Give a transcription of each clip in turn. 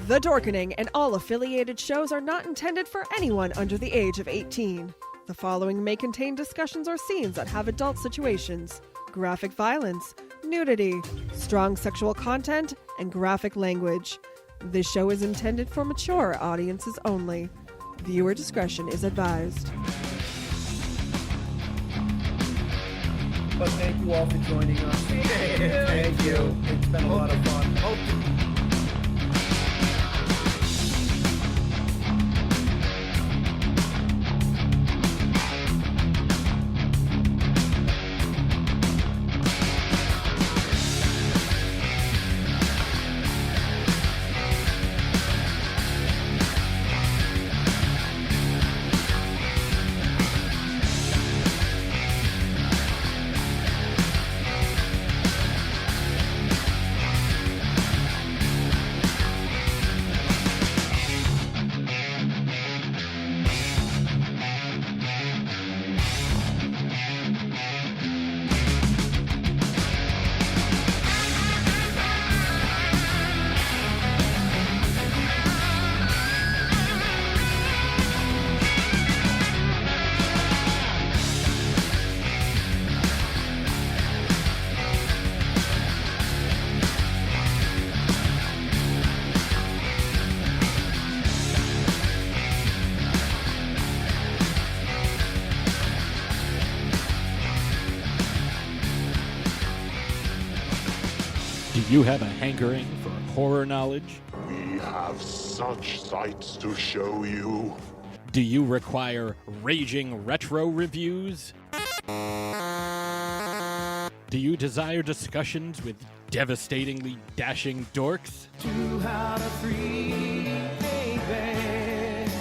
The Dorkening and all affiliated shows are not intended for anyone under the age of 18. The following may contain discussions or scenes that have adult situations, graphic violence, nudity, strong sexual content, and graphic language. This show is intended for mature audiences only. Viewer discretion is advised. But thank you all for joining us. Thank you. It's been a lot of fun. Do you have a hankering for horror knowledge? We have such sights to show you. Do you require raging retro reviews? Do you desire discussions with devastatingly dashing dorks? 2 out of 3, baby.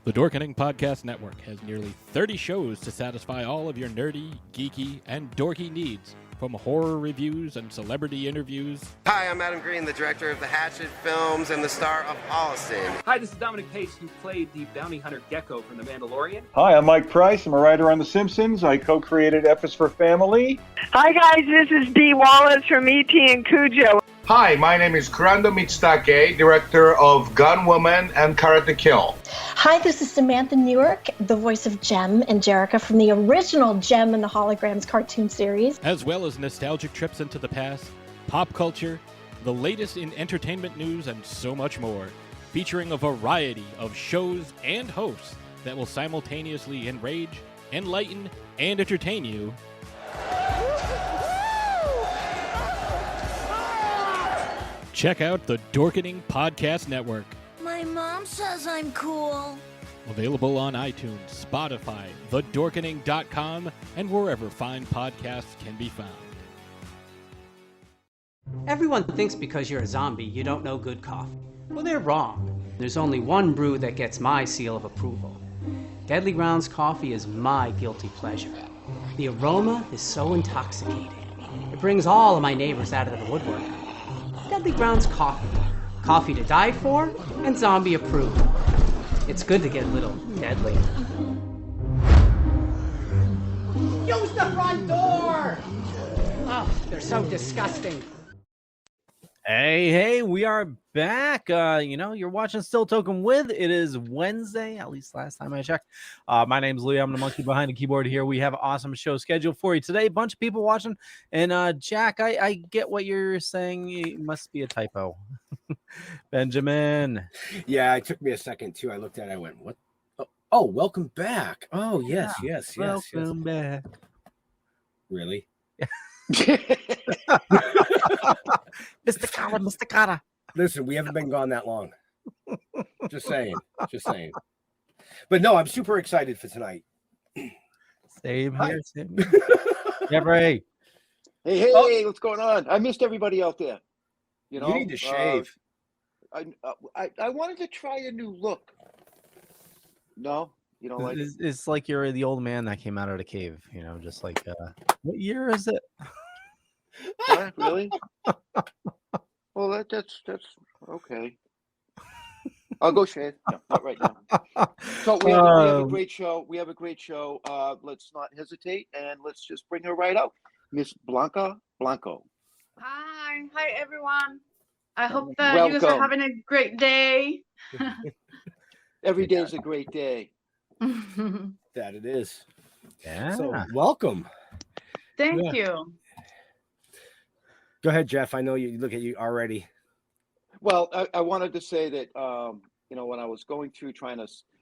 The Dorkening Podcast Network has nearly 30 shows to satisfy all of your nerdy, geeky, and dorky needs. From horror reviews and celebrity interviews. Hi, I'm Adam Green, the director of the Hatchet films and the star of Holliston. Hi, this is Dominic Pace, who played the bounty hunter Gecko from The Mandalorian. Hi, I'm Mike Price. I'm a writer on The Simpsons. I co-created F is for Family. Hi, guys. This is Dee Wallace from E.T. and Cujo. Hi, my name is Kurando Mitsutake, director of Gun Woman and Karate Kill. Hi, this is Samantha Newark, the voice of Jem and Jerrica from the original Jem and the Holograms cartoon series. As well as nostalgic trips into the past, pop culture, the latest in entertainment news, and so much more. Featuring a variety of shows and hosts that will simultaneously enrage, enlighten, and entertain you. Check out the Dorkening Podcast Network. My mom says I'm cool. Available on iTunes, Spotify, thedorkening.com, and wherever fine podcasts can be found. Everyone thinks because you're a zombie, you don't know good coffee. Well, they're wrong. There's only one brew that gets my seal of approval. Deadly Grounds coffee is my guilty pleasure. The aroma is so intoxicating. It brings all of my neighbors out of the woodwork. Deadly Grounds coffee. Coffee to die for and zombie approved. It's good to get a little deadly. Use the front door! Oh, they're so disgusting. Hey, we are back. You're watching Still Toking with. It is Wednesday, at least last time I checked. My name's Lee. I'm the monkey behind the keyboard here. We have an awesome show scheduled for you today. Bunch of people watching. And Jack, I get what you're saying. It must be a typo. Benjamin. Yeah, it took me a second too. I looked at it, I went, what? Oh, welcome back. Oh, yes. Welcome back. Really? Mr. Carter. Listen, we haven't been gone that long. Just saying. But no, I'm super excited for tonight. Same here. Jeffrey. Hey, what's going on? I missed everybody out there. You need to shave. I wanted to try a new look. No, you don't like it? It's like you're the old man that came out of the cave, just like what year is it? Really? Well, that's okay. I'll go shave. No, not right now. So we have a great show. Let's not hesitate and let's just bring her right out. Miss Blanca Blanco. Hi everyone. I hope that you guys are having a great day. Every day is a great day. That it is. Yeah. So welcome. Thank you. Go ahead, Jeff. I know you look at you already. Well, I wanted to say that, when I was going through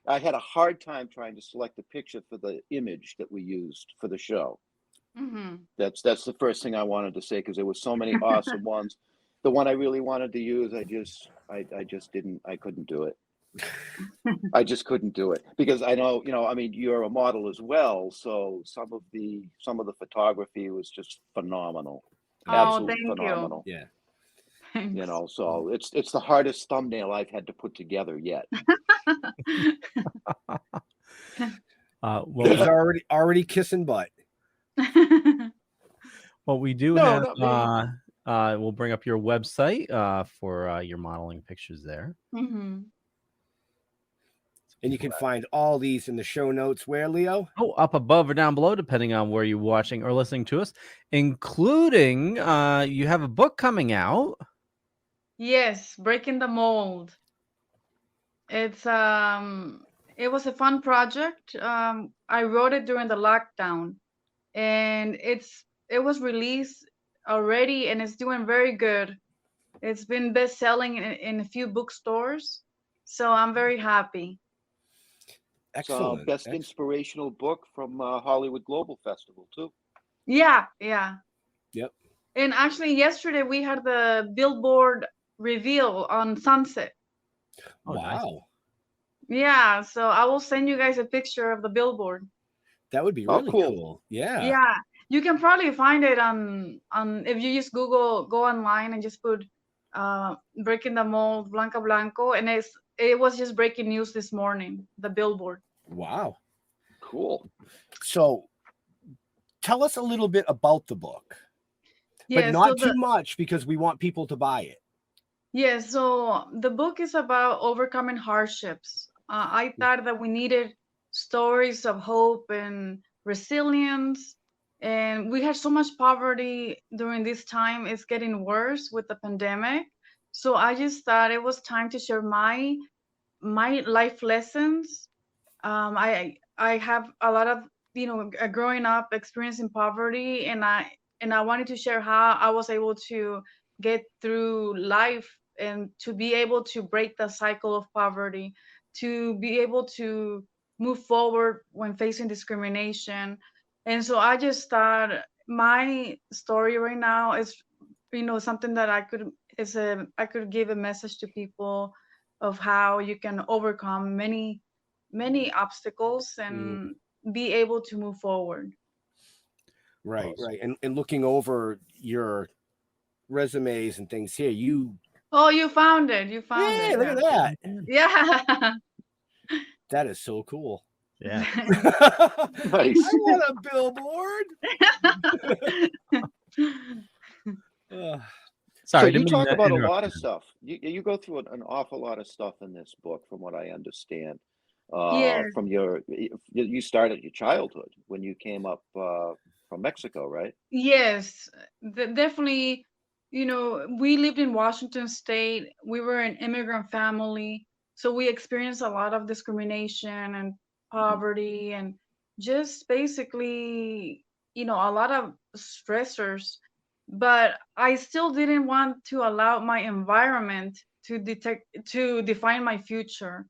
I had a hard time trying to select a picture for the image that we used for the show. Mm-hmm. That's the first thing I wanted to say, because there were so many awesome ones. The one I really wanted to use, I couldn't do it. I just couldn't do it, because I know, you're a model as well. So some of the photography was just phenomenal. Absolutely phenomenal. You. Yeah. So it's the hardest thumbnail I've had to put together yet. Well, he's already kissing butt. Well, we do have. We'll bring up your website for your modeling pictures there. Mm-hmm. And you can find all these in the show notes. Where, Leo? Oh, up above or down below, depending on where you're watching or listening to us, including you have a book coming out. Yes, Breaking the Mold. It's it was a fun project. I wrote it during the lockdown, and it was released already, and it's doing very good. It's been best-selling in a few bookstores, so I'm very happy. Excellent. Best inspirational book from Hollywood Global Festival too. Yeah. Yep. And actually, yesterday we had the Billboard reveal on Sunset. Wow. Yeah, so I will send you guys a picture of the billboard. That would be really cool. Yeah. Yeah, you can probably find it on if you just go online and just put Breaking the Mold Blanca Blanco, and it was just breaking news this morning, the billboard. Wow. Cool. So tell us a little bit about the book. Yeah, but not too much, because we want people to buy it. Yeah, so the book is about overcoming hardships. I thought that we needed stories of hope and resilience, and we had so much poverty during this time. It's getting worse with the pandemic. So I just thought it was time to share my life lessons. I have a lot of growing up experiencing poverty, and I wanted to share how I was able to get through life and to be able to break the cycle of poverty, to be able to move forward when facing discrimination. And so I just thought my story right now is, something that I could give a message to people of how you can overcome many, many obstacles and be able to move forward. Right. And looking over your resumes and things here, you found it. You found it. Hey, look at that. Yeah. That is so cool. Yeah. Nice. I want a billboard. So Sorry, you talk about a lot of stuff. You go through an awful lot of stuff in this book, from what I understand. Yes. From you started your childhood when you came up from Mexico, right? Yes, definitely. We lived in Washington State. We were an immigrant family, so we experienced a lot of discrimination and poverty, and just basically, a lot of stressors. But I still didn't want to allow my environment to define my future.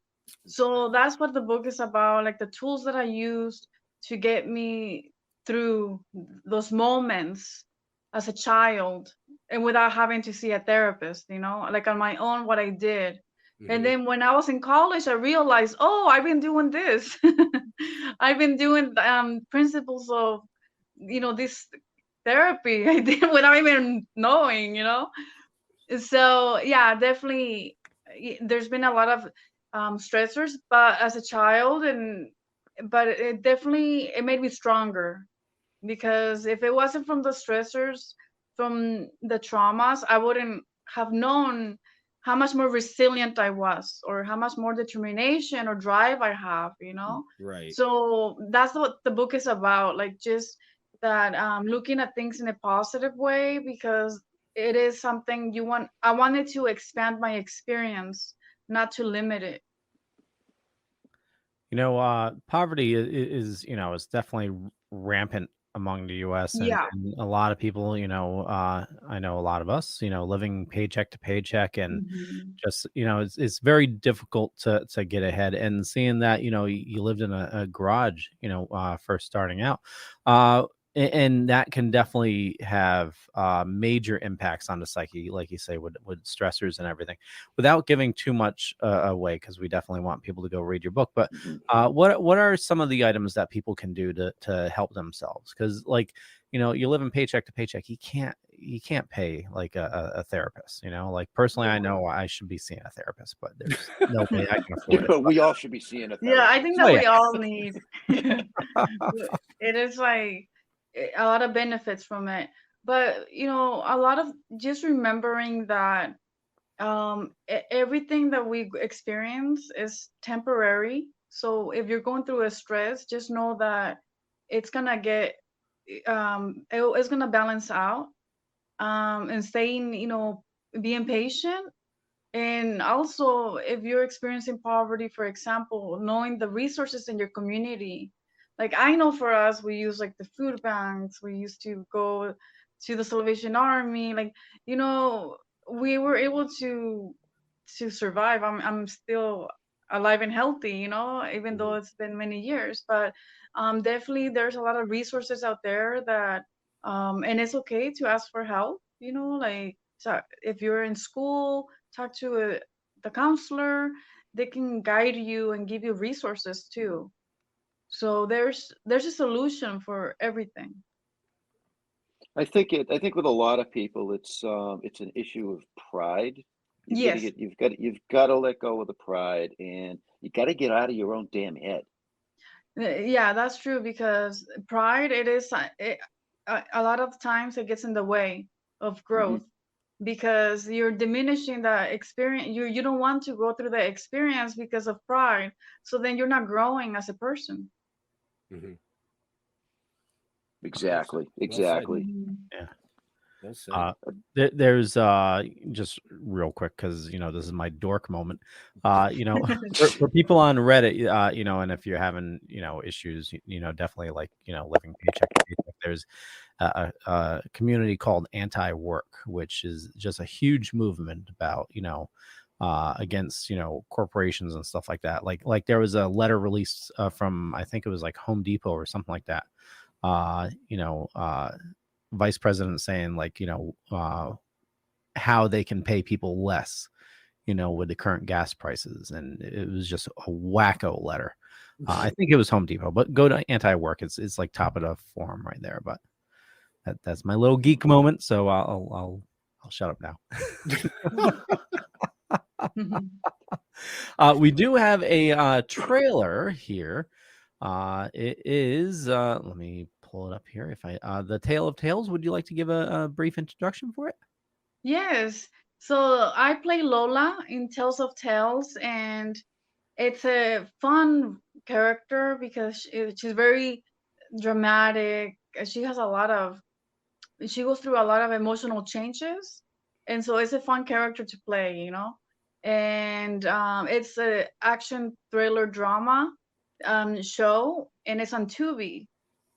So that's what the book is about, like the tools that I used to get me through those moments as a child, and without having to see a therapist, like on my own, what I did. And then when I was in college, I realized, I've been doing this. I've been doing principles of, this therapy I did without even knowing, So yeah, definitely there's been a lot of stressors, but as a child, but it made me stronger, because if it wasn't from the stressors, from the traumas, I wouldn't have known how much more resilient I was, or how much more determination or drive I have, Right. So that's what the book is about, like just that looking at things in a positive way, because it is something I wanted to expand my experience, not to limit it. Poverty is is definitely rampant among the U.S. Yeah. and a lot of people, I know a lot of us, living paycheck to paycheck, and just, it's very difficult to get ahead. And seeing that, you lived in a garage, first starting out, and that can definitely have major impacts on the psyche, like you say, with stressors and everything, without giving too much away, because we definitely want people to go read your book. But what are some of the items that people can do to help themselves? Because, like, you live in paycheck to paycheck. You can't pay like a therapist. Like, personally, I know I should be seeing a therapist, but there's no way I can afford it. But we all should be seeing a therapist. Yeah, I think that we all need. It is like a lot of benefits from it, but a lot of just remembering that everything that we experience is temporary. So if you're going through a stress, just know that it's gonna get it's gonna balance out, and staying, being patient. And also, if you're experiencing poverty, for example, knowing the resources in your community. Like, I know for us, we use like the food banks. We used to go to the Salvation Army. Like, we were able to survive. I'm still alive and healthy, even though it's been many years. But definitely, there's a lot of resources out there that, and it's okay to ask for help. Like, so if you're in school, talk to the counselor. They can guide you and give you resources too. So there's a solution for everything. I think with a lot of people, it's an issue of pride. Yes. You've got to let go of the pride, and you got to get out of your own damn head. Yeah, that's true, because pride, a lot of times it gets in the way of growth, because you're diminishing the experience. You don't want to go through the experience because of pride. So then you're not growing as a person. Exactly. Yeah. There's just real quick, because this is my dork moment. For people on Reddit, and if you're having issues, definitely, like, living paycheck to paycheck, there's a community called Anti-Work, which is just a huge movement about against corporations and stuff like that. Like there was a letter released from, I think it was like Home Depot or something like that. Vice president saying, like, how they can pay people less, with the current gas prices. And it was just a wacko letter. I think it was Home Depot, but go to Anti-Work. It's like top of the forum right there. But that's my little geek moment. So I'll shut up now. We do have a trailer here. It is let me pull it up here. The Tale of Tales. Would you like to give a brief introduction for it? Yes. So I play Lola in Tales of Tales, and it's a fun character because she's very dramatic. She goes through a lot of emotional changes, and so it's a fun character to play, And it's a action thriller drama show, and it's on Tubi.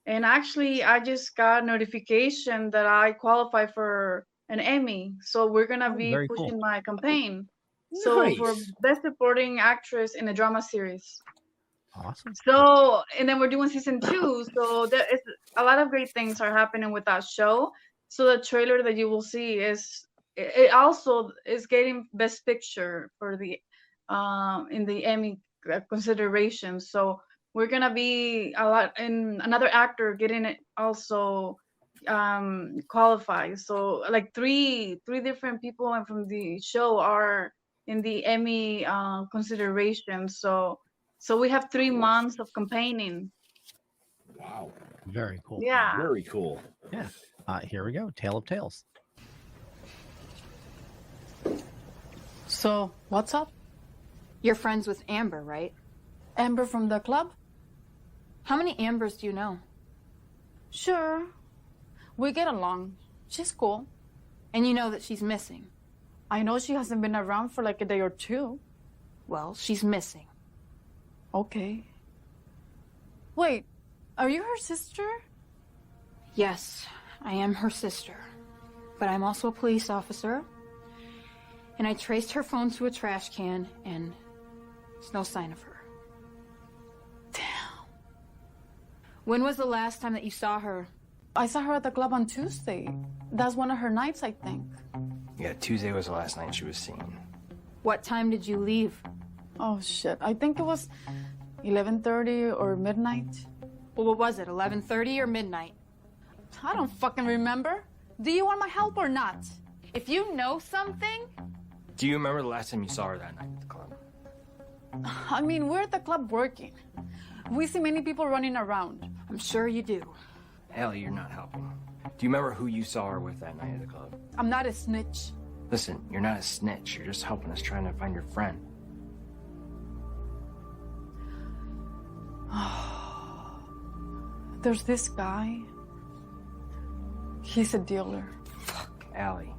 And actually, I just got notification that I qualify for an Emmy, so we're gonna be pushing my campaign. So for Best Supporting Actress in a Drama Series. Awesome. So, and then we're doing season 2. So there is a lot of great things are happening with that show. So the trailer that you will see it also is getting Best Picture for the in the Emmy consideration. So we're gonna be and another actor getting it also qualified. So like three different people and from the show are in the Emmy consideration. So we have 3 months of campaigning. Wow. Very cool. Yeah. Very cool. Yeah. Here we go. Tale of Tales. So, what's up? You're friends with Amber, right? Amber from the club? How many Ambers do you know? Sure. We get along. She's cool. And you know that she's missing. I know she hasn't been around for like a day or two. Well, she's missing. Okay. Wait, are you her sister? Yes, I am her sister. But I'm also a police officer. And I traced her phone to a trash can, and there's no sign of her. Damn. When was the last time that you saw her? I saw her at the club on Tuesday. That's one of her nights, I think. Yeah, Tuesday was the last night she was seen. What time did you leave? Oh, shit. I think it was 11:30 or midnight. Well, what was it, 11:30 or midnight? I don't fucking remember. Do you want my help or not? If you know something... Do you remember the last time you saw her that night at the club? I mean, we're at the club working. We see many people running around. I'm sure you do. Elle, you're not helping. Do you remember who you saw her with that night at the club? I'm not a snitch. Listen, you're not a snitch. You're just helping us trying to find your friend. There's this guy. He's a dealer. Fuck, Allie.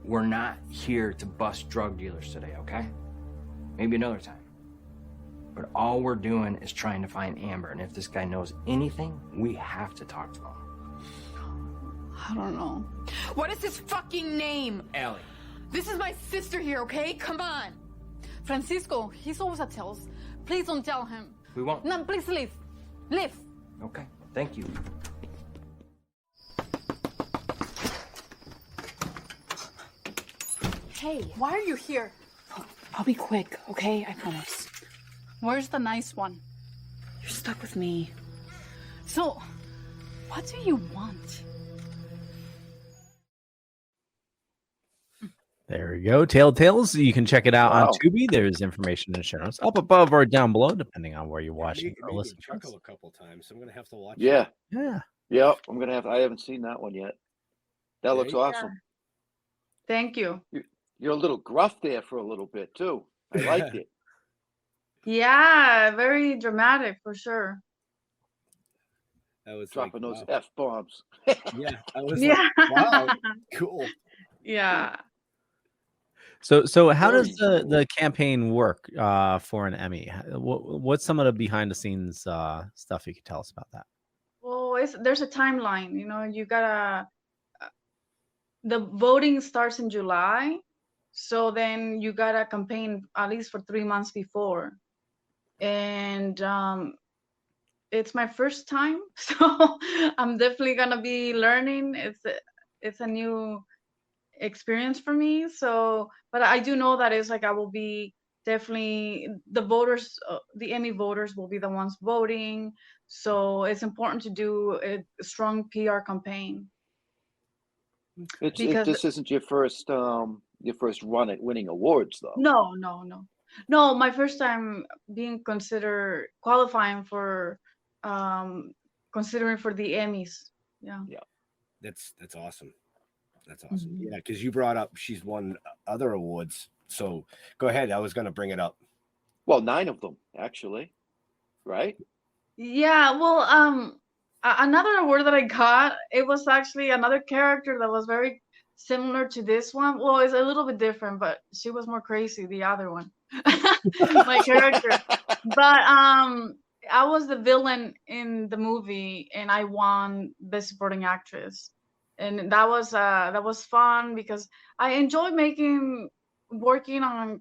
We're not here to bust drug dealers today, okay? Maybe another time. But all we're doing is trying to find Amber, and if this guy knows anything, we have to talk to him. I don't know. What is his fucking name? Allie. This is my sister here, okay? Come on. Francisco, he's always at Tell's. Please don't tell him. We won't. No, please leave. Leave. Okay, thank you. Hey, why are you here? I'll be quick, okay? I promise. Where's the nice one? You're stuck with me. So, what do you want? There we go. Tales. You can check it out on Tubi. There's information in the show notes up above or down below, depending on where you're watching or listening. Chuckle a couple times. I'm gonna have to watch. Yeah. Yeah. Yeah. I'm gonna have. I haven't seen that one yet. That looks awesome. Thank you. You're a little gruff there for a little bit too. I liked it. Yeah, very dramatic for sure. I was dropping like, those F-bombs. Yeah, I was like, wow, cool. Yeah. So how does the campaign work for an Emmy? What's some of the behind the scenes stuff you could tell us about that? Well, there's a timeline. You know, you gotta. The voting starts in July, so then you gotta campaign at least for 3 months before, and it's my first time, so I'm definitely gonna be learning. It's a new experience for me. So, but I do know that it's like I will be definitely the voters, the Emmy voters will be the ones voting. So it's important to do a strong PR campaign. This isn't your first run at winning awards, though. No. My first time being considered qualifying for considering for the Emmys. Yeah. That's awesome. That's awesome. Mm-hmm. Yeah, because you brought up she's won other awards. So go ahead. I was going to bring it up. Well, 9 of them actually, right? Yeah. Well, another award that I got, it was actually another character that was very similar to this one. Well, it's a little bit different, but she was more crazy, the other one. My character. But I was the villain in the movie, and I won Best Supporting Actress. And that was fun because I enjoy working on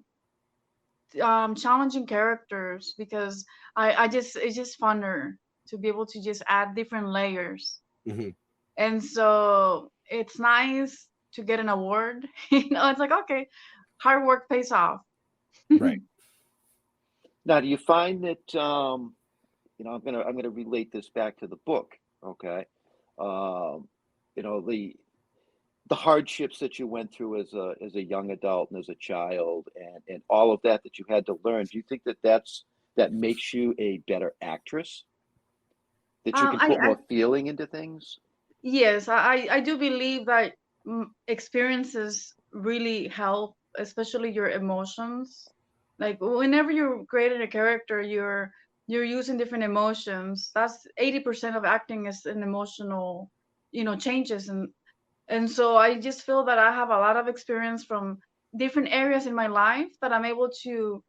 challenging characters because it's just funner to be able to just add different layers. Mm-hmm. And so it's nice to get an award. You know, it's like, okay, hard work pays off. Right. Now, do you find that I'm gonna relate this back to the book, okay? The hardships that you went through as a young adult and as a child, and all of that you had to learn. Do you think that makes you a better actress? That you can put more feeling into things? Yes, I do believe that experiences really help, especially your emotions. Like whenever you're creating a character, you're using different emotions. That's 80% of acting is an emotional, changes, And so I just feel that I have a lot of experience from different areas in my life that I'm able to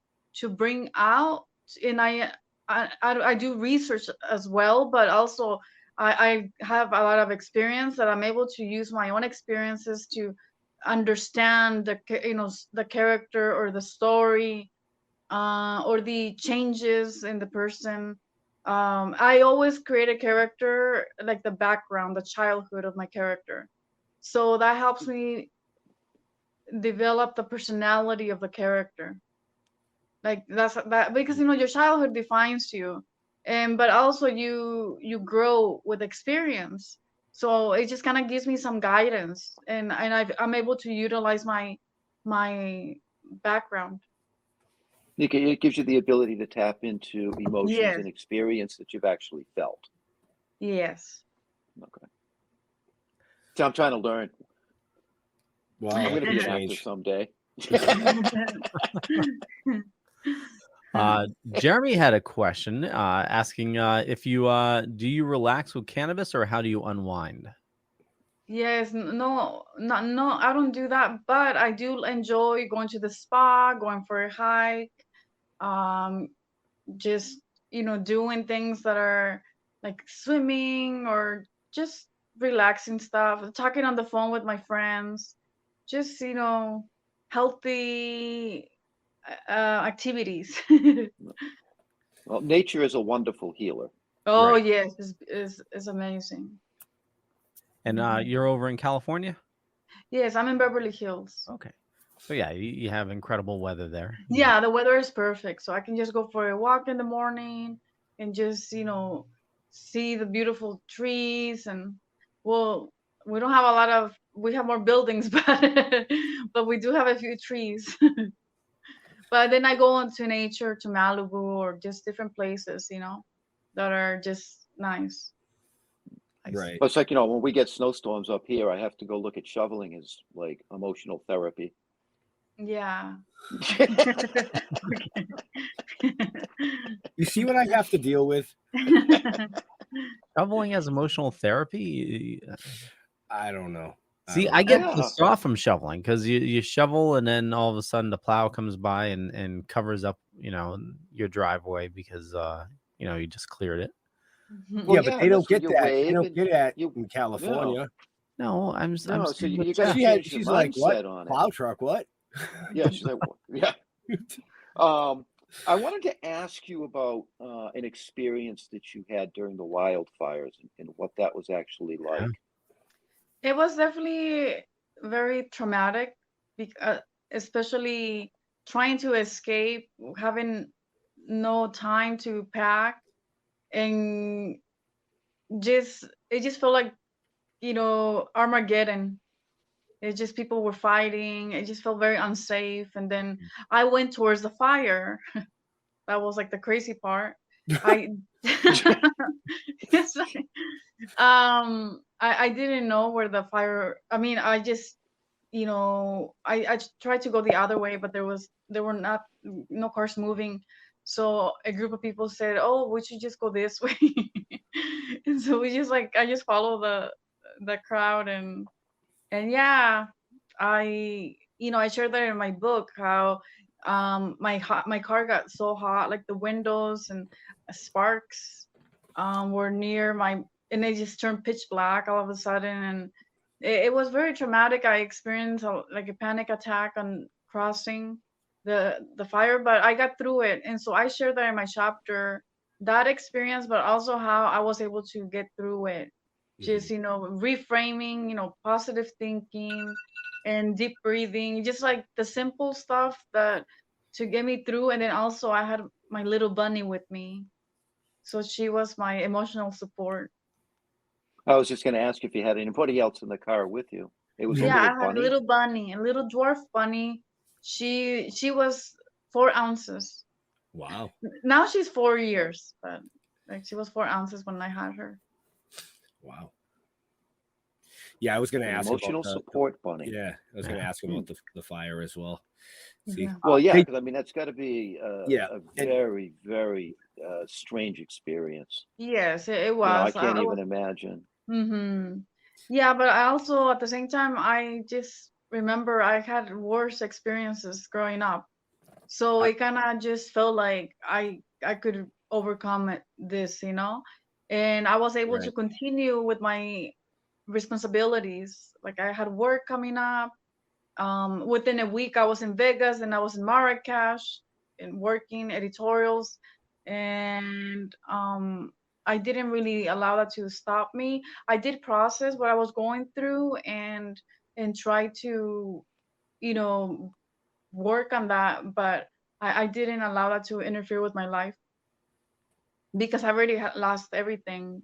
bring out. And I do research as well, but also I have a lot of experience that I'm able to use my own experiences to understand the character or the story, or the changes in the person. I always create a character, like the background, the childhood of my character. So that helps me develop the personality of the character. Like that, because your childhood defines you, and but also you grow with experience. So it just kind of gives me some guidance, and I'm able to utilize my background. It gives you the ability to tap into emotions Yes. and experience that you've actually felt. Yes. Okay. So I'm trying to learn. Wow, I'm going to be an actor someday. Jeremy had a question asking if you do you relax with cannabis or how do you unwind? Yes, no, I don't do that, but I do enjoy going to the spa, going for a hike, just doing things that are like swimming or just relaxing stuff, talking on the phone with my friends, just healthy activities. Well, nature is a wonderful healer. Oh Right. yes, it's amazing. And you're over in California? Yes, I'm in Beverly Hills. Okay. So yeah, you have incredible weather there. Yeah, the weather is perfect, so I can just go for a walk in the morning and just see the beautiful trees. And well, we don't have a lot of, we have more buildings, but we do have a few trees. But then I go into nature, to Malibu or just different places, that are just nice. Right. But it's like, when we get snowstorms up here, I have to go look at shoveling as like emotional therapy. Yeah. You see what I have to deal with? Shoveling as emotional therapy? I don't know. See, I get pissed off from shoveling because you shovel and then all of a sudden the plow comes by and covers up, your driveway because you just cleared it. Well, but they don't get that. They don't get that in California. No, I'm so saying you got to change your she's like, what? mindset on it. Plow truck, what? Yeah, she's like, yeah. I wanted to ask you about an experience that you had during the wildfires and what that was actually like. It was definitely very traumatic, especially trying to escape, having no time to pack, and it just felt like Armageddon. It just people were fighting. It just felt very unsafe. And then I went towards the fire. That was like the crazy part. I didn't know where the fire. I mean, I just I tried to go the other way, but there were not no cars moving. So a group of people said, "Oh, we should just go this way." And so I just follow the crowd, and yeah, I shared that in my book how my car got so hot, like the windows and sparks were near my, and they just turned pitch black all of a sudden, and it was very traumatic. I experienced like a panic attack on crossing the fire, but I got through it. And so I shared that in my chapter, that experience, but also how I was able to get through it. Just reframing, positive thinking and deep breathing, just like the simple stuff that to get me through. And then also I had my little bunny with me, so she was my emotional support. I was just going to ask if you had anybody else in the car with you. It was I a had bunny. a little bunny, a little dwarf bunny. She was 4 ounces. Wow. Now she's 4 years, but like she was 4 ounces when I had her. Wow. Yeah, I was going to ask emotional about support bunny. Yeah, I was going to ask about the fire as well. See, Yeah. Well, yeah, because I mean that's got to be a very, very strange experience. Yes, it was. I can't even imagine. Mm-hmm. Yeah, but I also at the same time I just remember I had worse experiences growing up. So it kind of just felt like I could overcome this, and I was able to Right. continue with my responsibilities. Like I had work coming up. Within a week, I was in Vegas and I was in Marrakesh and working editorials, and I didn't really allow that to stop me. I did process what I was going through and try to, you know, work on that, but I didn't allow that to interfere with my life because I already had lost everything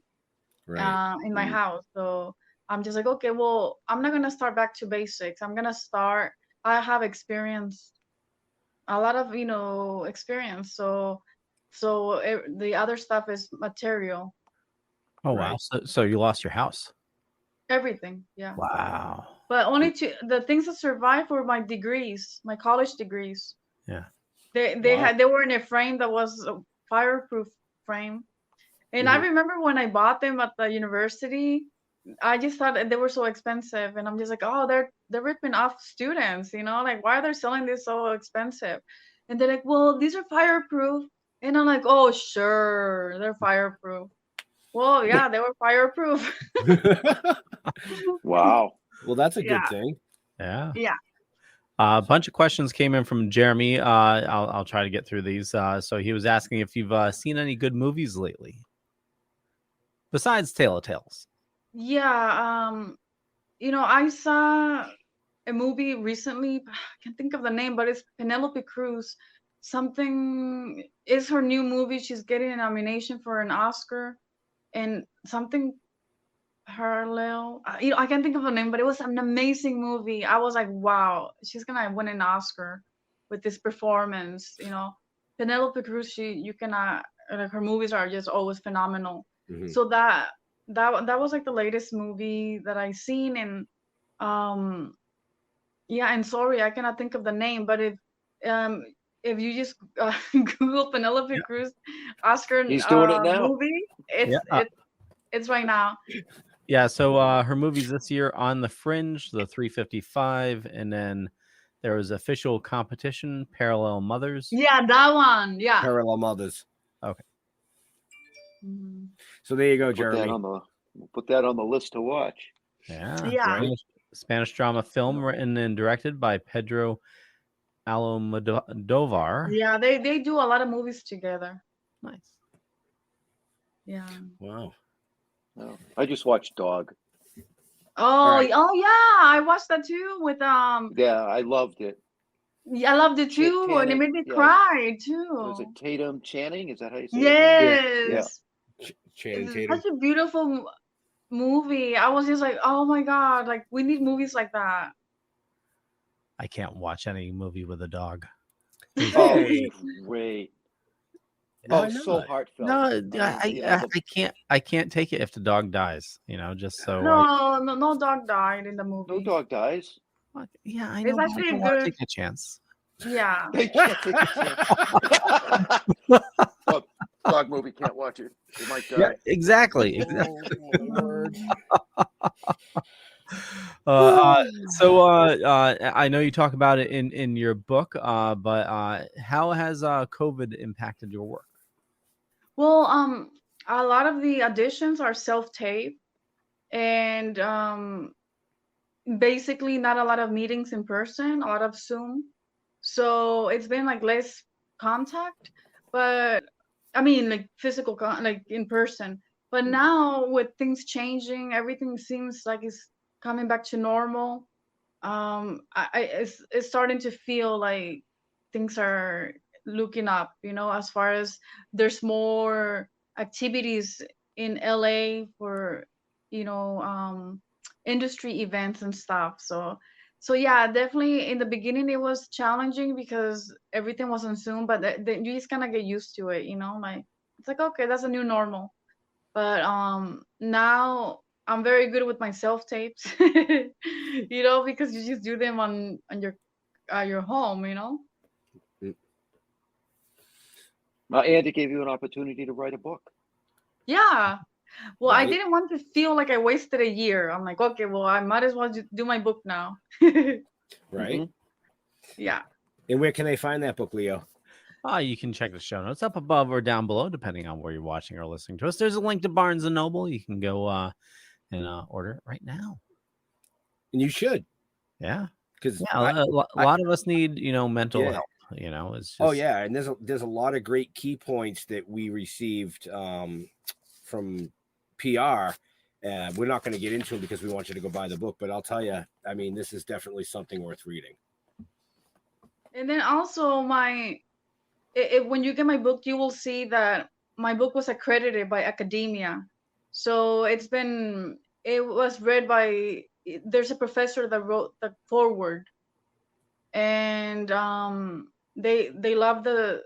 Right. in my house. So I'm just like, okay, well, I'm not gonna start back to basics. I'm gonna start. I have experience, a lot of experience. So the other stuff is material, Oh wow. So you lost your house. everything. Yeah. Wow. But only the things that survived were my degrees, my college degrees. Yeah. They were in a frame that was a fireproof frame. And I remember when I bought them at the university, I just thought that they were so expensive, and I'm just like, oh, they're ripping off students, like why are they selling this so expensive? And they're like, well, these are fireproof, and I'm like, oh, sure, they're fireproof. Well, yeah, they were fireproof. Wow. Well, that's a good Yeah. thing. Yeah. Yeah. A bunch of questions came in from Jeremy. I'll try to get through these. So he was asking if you've seen any good movies lately, besides Tale of Tales. Yeah. I saw a movie recently. I can't think of the name, but it's Penelope Cruz. Something is her new movie. She's getting a nomination for an Oscar, and something parallel. I can't think of the name, but it was an amazing movie. I was like, wow, she's gonna win an Oscar with this performance. Penelope Cruz. You cannot. Like, her movies are just always phenomenal. So that was like the latest movie that I seen, and yeah, and sorry, I cannot think of the name, but if you just Google Penelope Cruz Oscar He's doing it now. movie, it's right now. Yeah, so her movies this year: On the Fringe, The 355, and then there was official competition, Parallel Mothers. Yeah, that one. Yeah. Parallel Mothers. Okay. So there you go, Jeremy. Put that on the list to watch. Yeah. Yeah. Spanish drama film written and directed by Pedro Almodovar. Yeah, they do a lot of movies together. Nice. Yeah. Wow. No, I just watched Dog. Oh, right. oh yeah, I watched that too with Yeah, I loved it. Yeah, I loved it too, and it made me cry too. Was it Tatum Channing? Is that how you say it? Yes. Channing It's Tatum. such a beautiful movie. I was just like, oh my god, like we need movies like that. I can't watch any movie with a dog. Oh, it's great. No, Oh, so heartfelt. No, Yeah, I can't take it if the dog dies. Just so. No dog died in the movie. no dog dies. Yeah, I know. It's but actually I don't a want to good. take a chance. Yeah. They can't take a chance. Dog movie, can't watch it. It might die. Yeah, exactly. I know you talk about it in your book, but how has COVID impacted your work? Well, a lot of the auditions are self-tape, and basically not a lot of meetings in person, a lot of Zoom. So it's been like less contact, but I mean like physical like in person. But now with things changing, everything seems like it's coming back to normal. It's starting to feel like things are looking up, as far as there's more activities in LA for, industry events and stuff. So yeah, definitely in the beginning it was challenging because everything was on Zoom, but then you just kind of get used to it, like it's like, okay, that's a new normal. But now I'm very good with my self tapes, because you just do them on your home, And it gave you an opportunity to write a book. Yeah. Well, I Right. didn't want to feel like I wasted a year. I'm like, okay, well, I might as well do my book now. Right. Yeah. And where can they find that book, Leo? You can check the show notes up above or down below, depending on where you're watching or listening to us. There's a link to Barnes & Noble. You can go and order it right now. And you should. Yeah. Because a lot of us need, mental Yeah. help. It's just... Oh yeah, and there's a lot of great key points that we received from PR. We're not going to get into them because we want you to go buy the book, but I'll tell you, I mean, this is definitely something worth reading. And then also when you get my book, you will see that my book was accredited by academia. So it was read by, there's a professor that wrote the foreword, and they love the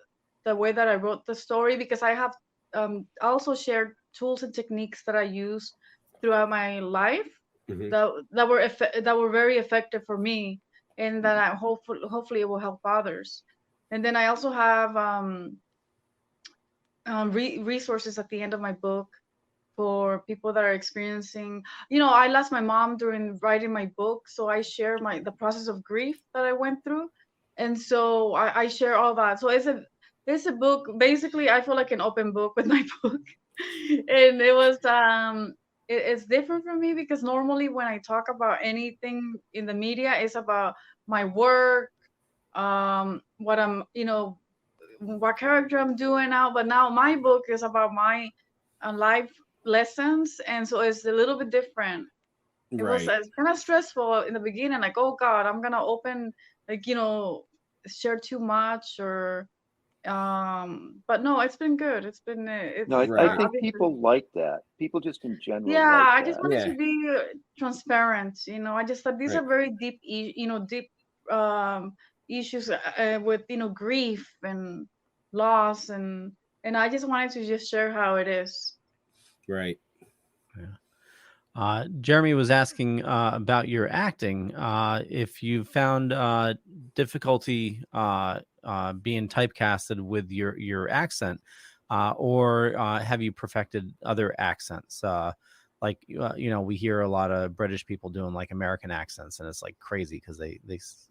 way that I wrote the story, because I have also shared tools and techniques that I use throughout my life that were very effective for me, and that I hopefully it will help others. And then I also have resources at the end of my book for people that are experiencing, I lost my mom during writing my book, so I share the process of grief that I went through, and so I share all that. So it's a book. Basically, I feel like an open book with my book, and it was it's different for me, because normally when I talk about anything in the media, it's about my work, what I'm, what character I'm doing now. But now my book is about my life lessons, and so it's a little bit different. It was kind of stressful in the beginning, like, oh God, I'm gonna open, share too much, or but no, it's been good. It's been No, I think people like that. People just in general. Yeah, like I just that. wanted to be transparent. I just thought these are very deep, deep issues with grief and loss, and I just wanted to just share how it is. Right. Yeah. Jeremy was asking about your acting. If you found difficulty being typecasted with your accent, or have you perfected other accents? Like we hear a lot of British people doing like American accents, and it's like crazy because they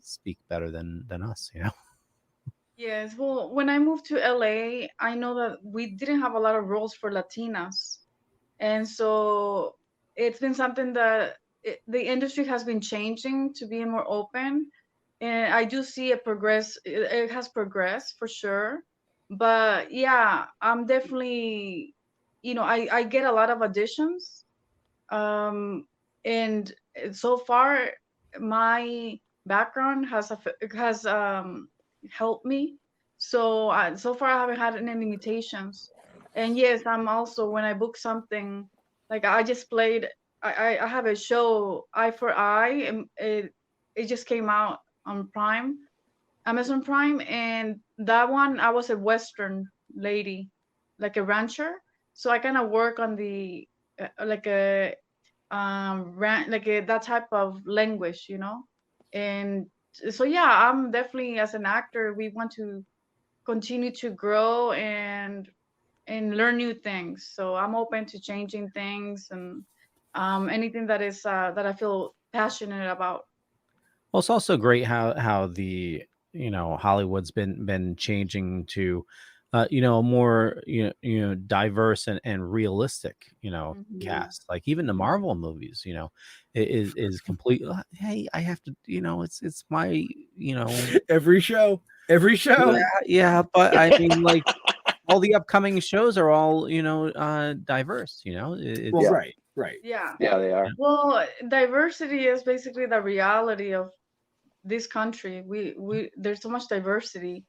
speak better than us. Yes. Well, when I moved to LA, I know that we didn't have a lot of roles for Latinas, and so it's been something that the industry has been changing to be more open, and I do see it progress. It has progressed for sure, but yeah, I'm definitely, I get a lot of auditions, and so far my background has helped me. So so far I haven't had any limitations. And yes, I'm also, when I book something, like I just played, I have a show, Eye for Eye, and it just came out on Amazon Prime, and that one I was a Western lady, like a rancher. So I kind of work on the like a that type of language, and so yeah, I'm definitely, as an actor, we want to continue to grow and learn new things. So I'm open to changing things, and anything that is that I feel passionate about. Well, it's also great how the Hollywood's been changing to more diverse and realistic cast. Like even the Marvel movies, is complete. Hey, I have to, it's my every show. Yeah, but I mean, like all the upcoming shows are all diverse. Well, right. Yeah, they are. Well, diversity is basically the reality of this country. We there's so much diversity.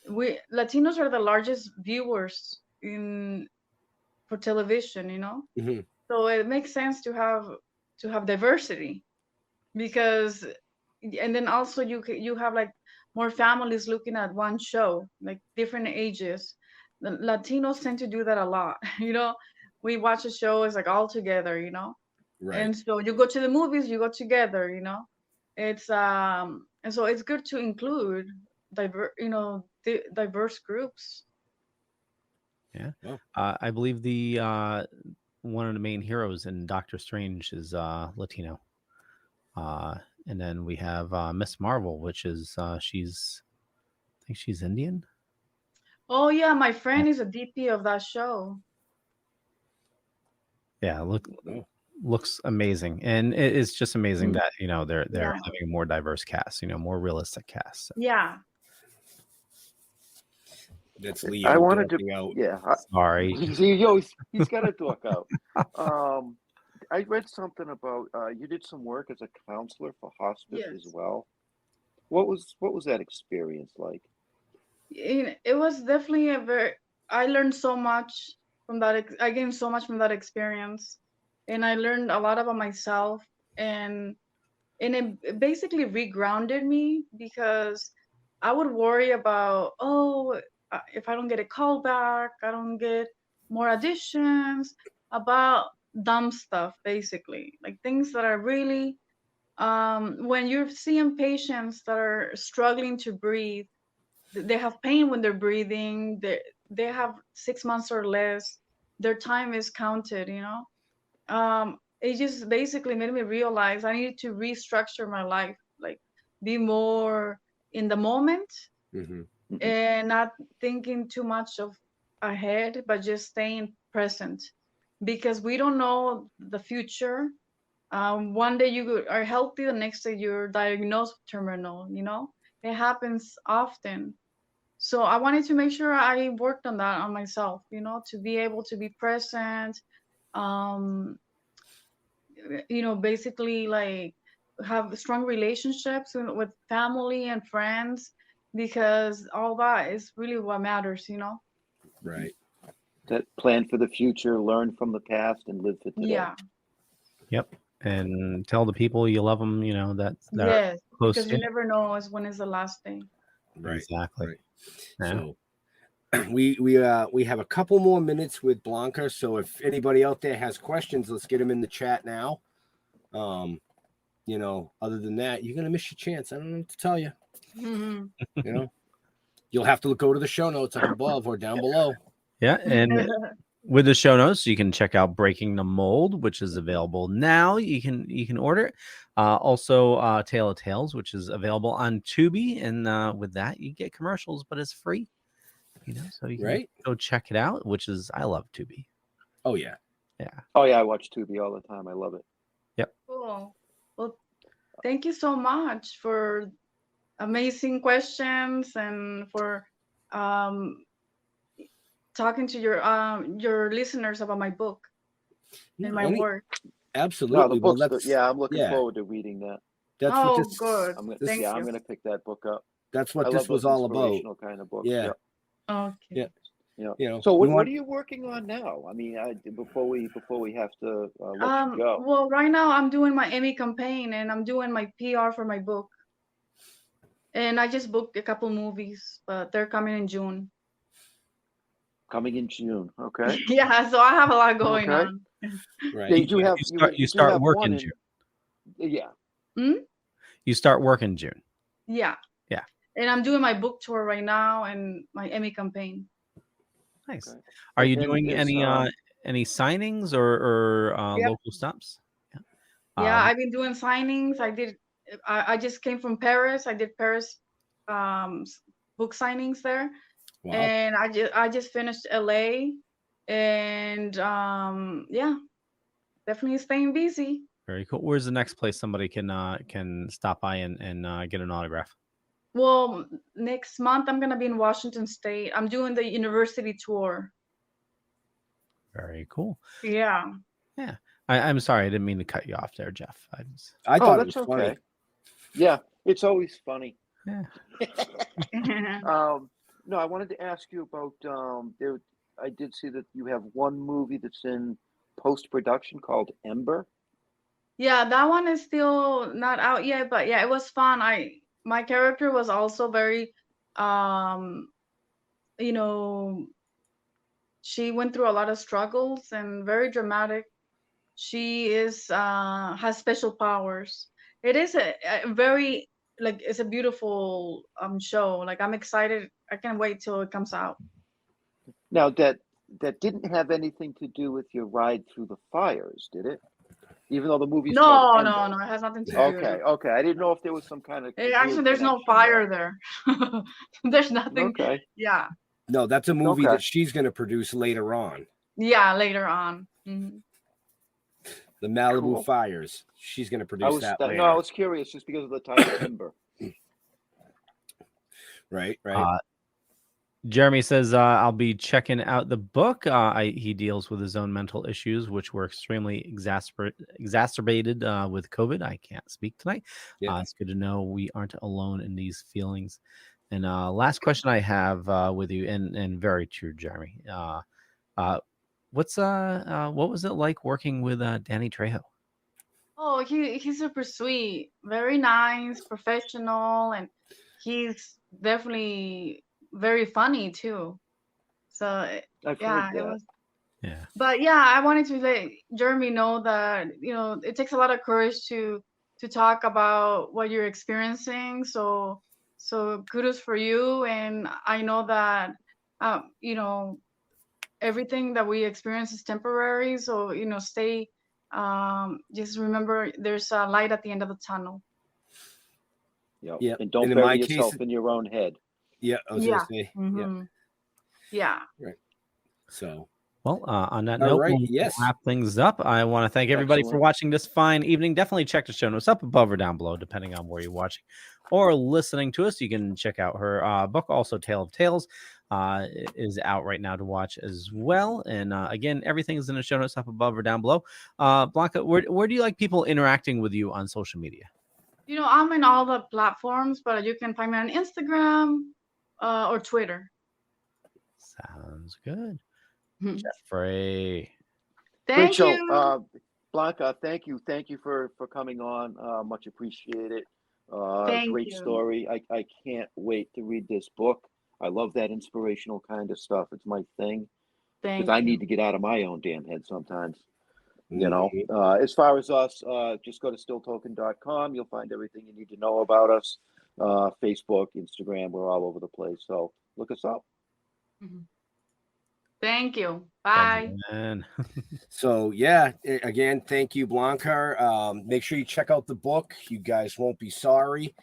We Latinos are the largest viewers for television, Mm-hmm. so it makes sense to have diversity, because, and then also you have like more families looking at one show, like different ages. The Latinos tend to do that a lot. We watch a show, it's like all together, Right. and so you go to the movies, you go together, it's and so it's good to include diverse groups. Yeah. I believe the one of the main heroes in Doctor Strange is Latino. And then we have Miss Marvel, which is I think she's Indian. Oh yeah, my friend is a DP of that show. Yeah, looks amazing, and it's just amazing that they're Yeah. having a more diverse cast, more realistic cast. Yeah. That's Leo. I wanted to. dorking out. Yeah. Sorry. He's got to dork out. I read something about you did some work as a counselor for hospice as Yes. well. What was that experience like? It was definitely I learned so much from that. I gained so much from that experience, and I learned a lot about myself, and it basically regrounded me because I would worry about, if I don't get a call back, I don't get more auditions, about dumb stuff, basically, like things that are really, when you're seeing patients that are struggling to breathe, they have pain when they're breathing, they have 6 months or less, their time is counted, it just basically made me realize I needed to restructure my life, like be more in the moment and not thinking too much of ahead, but just staying present, because we don't know the future. One day you are healthy, the next day you're diagnosed with terminal, it happens often. So I wanted to make sure I worked on that on myself, to be able to be present, basically like have strong relationships with family and friends, because all that is really what matters. Right. That plan for the future, learn from the past, and live for today. Yeah. Yep. And tell the people you love them, that Yes, are close because to you you. never know when is the last day. Right. Exactly. Right. Yeah. So we have a couple more minutes with Blanca. So if anybody out there has questions, let's get them in the chat now. Other than that, you're gonna miss your chance. I don't know what to tell you. You'll have to go to the show notes up above or down below. Yeah, and with the show notes, you can check out Breaking the Mold, which is available now. You can order it. Also, Tale of Tales, which is available on Tubi, and with that, you get commercials, but it's free. So you can go check it out. I love Tubi. Oh yeah, yeah. Oh yeah, I watch Tubi all the time. I love it. Yep. Cool. Well, thank you so much for amazing questions and for talking to your listeners about my book and my work. Absolutely. No, the books. Well, I'm looking forward to reading that. That's what this, good. Thank you. I'm going to pick that book up. That's what I this love was those all about. inspirational kind of books. Yeah. Okay. Yeah. So what are you working on now? I mean, before we have to let you go. Well, right now I'm doing my Emmy campaign and I'm doing my PR for my book. And I just booked a couple movies, but they're coming in June. Coming in June, okay. Yeah, so I have a lot going on. Right. Yeah, you start work in June. Yeah. You start work in June. Yeah. Yeah. And I'm doing my book tour right now and my Emmy campaign. Nice. Okay. Are you doing any signings or local stops? Yeah, I've been doing signings. I just came from Paris. I did Paris book signings there. Wow. And I just finished LA, and definitely staying busy. Very cool. Where's the next place somebody can stop by and get an autograph? Well, next month I'm gonna be in Washington State. I'm doing the university tour. Very cool. Yeah. Yeah. I'm sorry, I didn't mean to cut you off there, Jeff. I thought it was funny. Yeah, it's always funny. Yeah. No, I wanted to ask you about I did see that you have one movie that's in post-production called Ember. Yeah, that one is still not out yet, but yeah, it was fun. My character was also very she went through a lot of struggles and very dramatic. She has special powers. It is a very it's a beautiful show. Like I'm excited. I can't wait till it comes out. Now that that didn't have anything to do with your ride through the fires, did it? Even though the movie's No, called no, Ember. no. It has nothing to do. Okay, okay. I didn't know if there was some kind of Actually, weird there's no connection fire there. There's nothing. Okay. Yeah. No, that's a movie Okay. that she's going to produce later on. Yeah, later on. Mhm. The Malibu Cool. Fires. She's going to produce that later. No, I was curious just because of the title Ember. Right, right. Jeremy says, I'll be checking out the book. He deals with his own mental issues, which were extremely exacerbated with COVID. I can't speak tonight. Yeah. It's good to know we aren't alone in these feelings. And last question I have with you, and very true, Jeremy. What was it like working with Danny Trejo? Oh, he's super sweet, very nice, professional, and he's definitely very funny too. So I've yeah, heard it that. was. Yeah. But yeah, I wanted to let Jeremy know that it takes a lot of courage to talk about what you're experiencing. So kudos for you, and I know that everything that we experience is temporary. So stay. Just remember, there's a light at the end of the tunnel. Yep. Yeah. And don't And in bury my yourself case- in your own head. Yeah, I was Yeah. going to say. Yeah. Mhm. Yeah. Right. So, Well, on that All note, right, we'll yes. wrap things up. I want to thank everybody for Excellent. watching this fine evening. Definitely check the show notes up above or down below, depending on where you're watching or listening to us. You can check out her book, also Tale of Tales, is out right now to watch as well. And again, everything is in the show notes up above or down below. Blanca, where do you like people interacting with you on social media? I'm in all the platforms, but you can find me on Instagram or Twitter. Sounds good. Jeffrey. Thank Great show. you. Blanca, thank you for coming on. Much appreciated. Thank Great you. story. I can't wait to read this book. I love that inspirational kind of stuff. It's my thing. Thank Because I you. need to get out of my own damn head sometimes. As far as us, just go to stilltoking.com. You'll find everything you need to know about us. Facebook, Instagram, we're all over the place. So look us up. Thank you. Bye. So yeah, again, thank you, Blanca. Make sure you check out the book. You guys won't be sorry.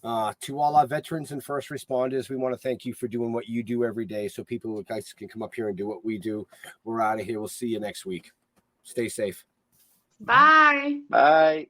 To all our veterans and first responders, we want to thank you for doing what you do every day so people guys can come up here and do what we do. We're out of here. We'll see you next week. Stay safe. Bye. Bye.